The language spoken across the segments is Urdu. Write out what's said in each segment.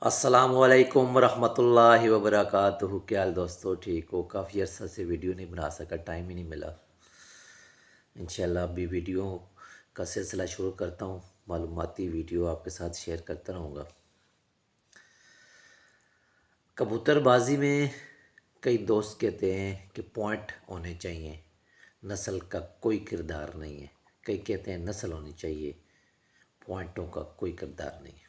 السلام علیکم ورحمۃ اللہ وبرکاتہ۔ کیا حال دوستو، ٹھیک ہو؟ کافی عرصہ سے ویڈیو نہیں بنا سکا، ٹائم ہی نہیں ملا۔ انشاءاللہ ابھی ویڈیو کا سلسلہ شروع کرتا ہوں، معلوماتی ویڈیو آپ کے ساتھ شیئر کرتا رہوں گا۔ کبوتر بازی میں کئی دوست کہتے ہیں کہ پوائنٹ ہونے چاہیے، نسل کا کوئی کردار نہیں ہے۔ کئی کہتے ہیں نسل ہونی چاہیے، پوائنٹوں کا کوئی کردار نہیں ہے۔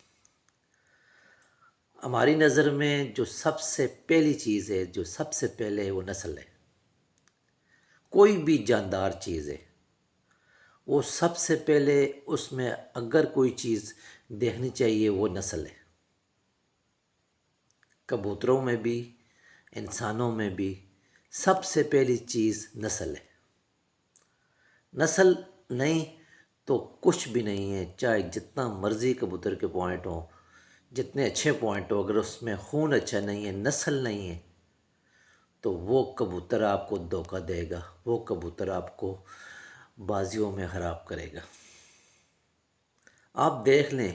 ہماری نظر میں جو سب سے پہلی چیز ہے، جو سب سے پہلے ہے، وہ نسل ہے۔ کوئی بھی جاندار چیز ہے، وہ سب سے پہلے اس میں اگر کوئی چیز دیکھنی چاہیے وہ نسل ہے۔ کبوتروں میں بھی، انسانوں میں بھی سب سے پہلی چیز نسل ہے۔ نسل نہیں تو کچھ بھی نہیں ہے، چاہے جتنا مرضی کبوتر کے پوائنٹ ہوں، جتنے اچھے پوائنٹ ہو، اگر اس میں خون اچھا نہیں ہے، نسل نہیں ہے، تو وہ کبوتر آپ کو دھوکہ دے گا، وہ کبوتر آپ کو بازیوں میں خراب کرے گا۔ آپ دیکھ لیں،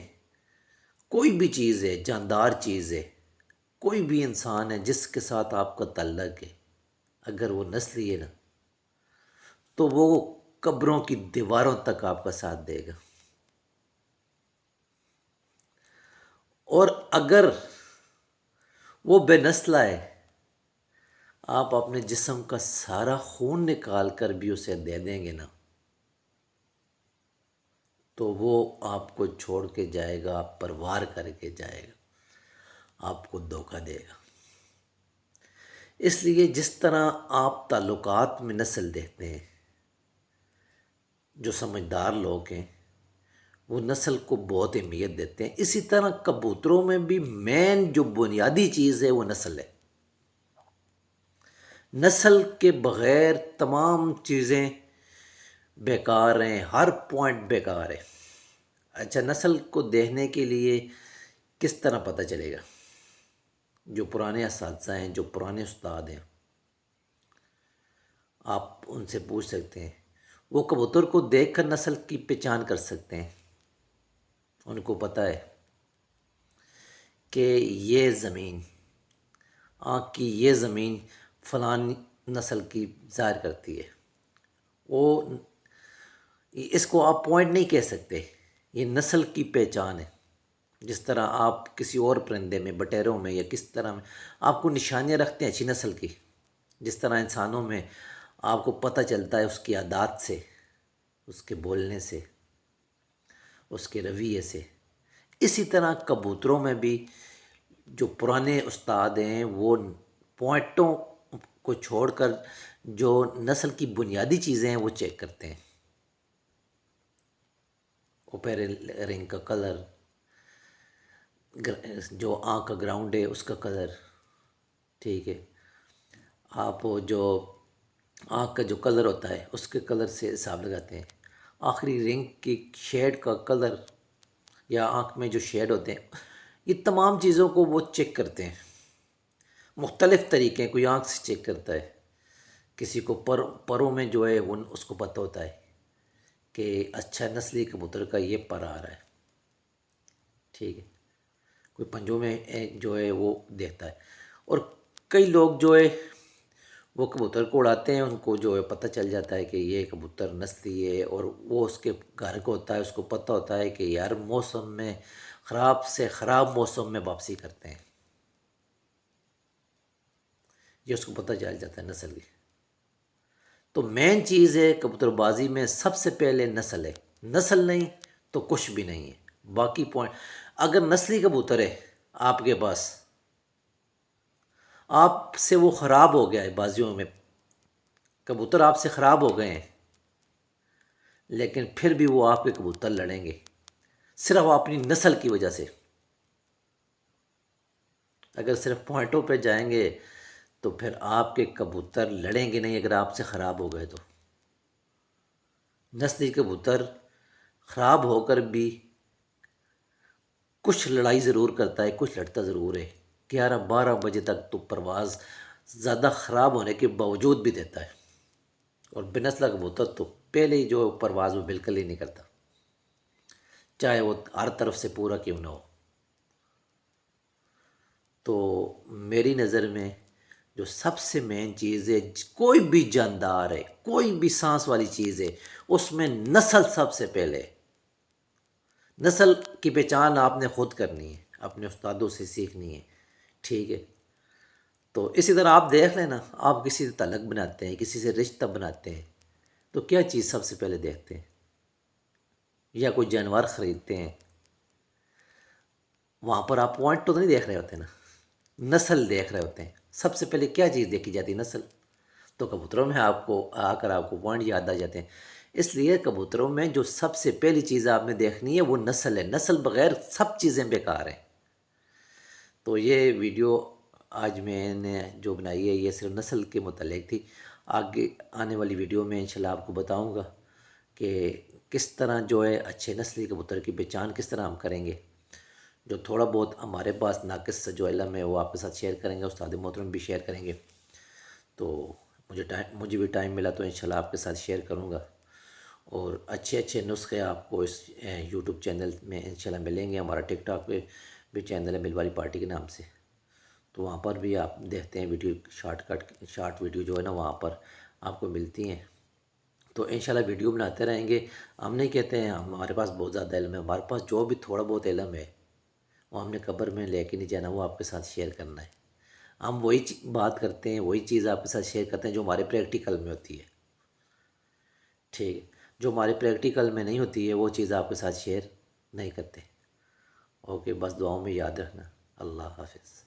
کوئی بھی چیز ہے، جاندار چیز ہے، کوئی بھی انسان ہے جس کے ساتھ آپ کا تعلق ہے، اگر وہ نسلی ہے نا، تو وہ قبروں کی دیواروں تک آپ کا ساتھ دے گا۔ اور اگر وہ بے نسلہ ہے، آپ اپنے جسم کا سارا خون نکال کر بھی اسے دے دیں گے نا، تو وہ آپ کو چھوڑ کے جائے گا، پروار کر کے جائے گا، آپ کو دھوکہ دے گا۔ اس لیے جس طرح آپ تعلقات میں نسل دیکھتے ہیں، جو سمجھدار لوگ ہیں وہ نسل کو بہت اہمیت دیتے ہیں، اسی طرح کبوتروں میں بھی مین جو بنیادی چیز ہے وہ نسل ہے۔ نسل کے بغیر تمام چیزیں بیکار ہیں، ہر پوائنٹ بیکار ہے۔ اچھا، نسل کو دیکھنے کے لیے کس طرح پتہ چلے گا؟ جو پرانے اساتذہ ہیں، جو پرانے استاد ہیں، آپ ان سے پوچھ سکتے ہیں، وہ کبوتر کو دیکھ کر نسل کی پہچان کر سکتے ہیں۔ ان کو پتہ ہے کہ یہ زمین، آنکھ کی یہ زمین فلان نسل کی ظاہر کرتی ہے۔ وہ اس کو آپ پوائنٹ نہیں کہہ سکتے، یہ نسل کی پہچان ہے۔ جس طرح آپ کسی اور پرندے میں، بٹیروں میں یا کس طرح میں آپ کو نشانیاں رکھتے ہیں اچھی نسل کی، جس طرح انسانوں میں آپ کو پتہ چلتا ہے اس کی عادات سے، اس کے بولنے سے، اس کے رویے سے، اسی طرح کبوتروں میں بھی جو پرانے استاد ہیں وہ پوائنٹوں کو چھوڑ کر جو نسل کی بنیادی چیزیں ہیں وہ چیک کرتے ہیں۔ اوپیرل رنگ کا کلر، جو آنکھ کا گراؤنڈ ہے اس کا کلر، ٹھیک ہے، آپ جو آنکھ کا جو کلر ہوتا ہے اس کے کلر سے حساب لگاتے ہیں، آخری رنگ کی شیڈ کا کلر یا آنکھ میں جو شیڈ ہوتے ہیں، یہ تمام چیزوں کو وہ چیک کرتے ہیں۔ مختلف طریقے ہیں، کوئی آنکھ سے چیک کرتا ہے، کسی کو پروں میں جو ہے وہ اس کو پتہ ہوتا ہے کہ اچھا نسلی کبوتر کا یہ پر آ رہا ہے، ٹھیک ہے، کوئی پنجوں میں جو ہے وہ دیکھتا ہے۔ اور کئی لوگ جو ہے وہ کبوتر کو اڑاتے ہیں، ان کو جو ہے پتہ چل جاتا ہے کہ یہ کبوتر نسلی ہے، اور وہ اس کے گھر کو ہوتا ہے، اس کو پتہ ہوتا ہے کہ یار موسم میں خراب سے خراب موسم میں واپسی کرتے ہیں، یہ اس کو پتہ چل جاتا ہے نسل کی۔ تو مین چیز ہے کبوتر بازی میں سب سے پہلے نسل ہے، نسل نہیں تو کچھ بھی نہیں ہے۔ باقی پوائنٹ، اگر نسلی کبوتر ہے آپ کے پاس، آپ سے وہ خراب ہو گیا ہے، بازیوں میں کبوتر آپ سے خراب ہو گئے ہیں، لیکن پھر بھی وہ آپ کے کبوتر لڑیں گے، صرف اپنی نسل کی وجہ سے۔ اگر صرف پوائنٹوں پہ جائیں گے تو پھر آپ کے کبوتر لڑیں گے نہیں، اگر آپ سے خراب ہو گئے تو۔ نسلی کبوتر خراب ہو کر بھی کچھ لڑائی ضرور کرتا ہے، کچھ لڑتا ضرور ہے، 11-12 بجے تک تو پرواز زیادہ خراب ہونے کے باوجود بھی دیتا ہے، اور بے نسلہ کبوتر تو پہلے ہی جو پرواز وہ بالکل ہی نہیں کرتا، چاہے وہ ہر طرف سے پورا کیوں نہ ہو۔ تو میری نظر میں جو سب سے مین چیز ہے، کوئی بھی جاندار ہے، کوئی بھی سانس والی چیز ہے، اس میں نسل سب سے پہلے۔ نسل کی پہچان آپ نے خود کرنی ہے، اپنے استادوں سے سیکھنی ہے، ٹھیک ہے؟ تو اسی طرح آپ دیکھ لیں نا، آپ کسی سے تعلق بناتے ہیں، کسی سے رشتہ بناتے ہیں، تو کیا چیز سب سے پہلے دیکھتے ہیں؟ یا کوئی جانور خریدتے ہیں، وہاں پر آپ پوائنٹ تو نہیں دیکھ رہے ہوتے نا، نسل دیکھ رہے ہوتے ہیں۔ سب سے پہلے کیا چیز دیکھی جاتی ہے؟ نسل۔ تو کبوتروں میں آپ کو آ کر آپ کو پوائنٹ یاد آ جاتے ہیں۔ اس لیے کبوتروں میں جو سب سے پہلی چیز آپ نے دیکھنی ہے وہ نسل ہے، نسل بغیر سب چیزیں بیکار ہیں۔ تو یہ ویڈیو آج میں نے جو بنائی ہے یہ صرف نسل کے متعلق تھی۔ آگے آنے والی ویڈیو میں انشاءاللہ آپ کو بتاؤں گا کہ کس طرح جو ہے اچھے نسلی کبوتر کی پہچان کس طرح ہم کریں گے۔ جو تھوڑا بہت ہمارے پاس ناقص جو علم ہے وہ آپ کے ساتھ شیئر کریں گے، استاد محترم بھی شیئر کریں گے۔ تو مجھے بھی ٹائم ملا تو انشاءاللہ آپ کے ساتھ شیئر کروں گا، اور اچھے اچھے نسخے آپ کو اس یوٹیوب چینل میں انشاءاللہ ملیں گے۔ ہمارا ٹک ٹاک پہ بھی چینل ہے مل والی پارٹی کے نام سے، تو وہاں پر بھی آپ دیکھتے ہیں ویڈیو، شارٹ ویڈیو جو ہے نا وہاں پر آپ کو ملتی ہیں۔ تو انشاءاللہ ویڈیو بناتے رہیں گے۔ ہم نہیں کہتے ہیں ہمارے پاس بہت زیادہ علم ہے، ہمارے پاس جو بھی تھوڑا بہت علم ہے وہ ہم نے قبر میں لے کے نہیں جانا، وہ آپ کے ساتھ شیئر کرنا ہے۔ ہم وہی بات کرتے ہیں، وہی چیز آپ کے ساتھ شیئر کرتے ہیں جو ہمارے پریکٹیکل میں ہوتی ہے، ٹھیک ہے؟ جو ہمارے پریکٹیکل میں نہیں ہوتی ہے وہ چیز آپ کے ساتھ شیئر نہیں کرتے۔ اوکے، بس دعاؤں میں یاد رکھنا۔ اللہ حافظ۔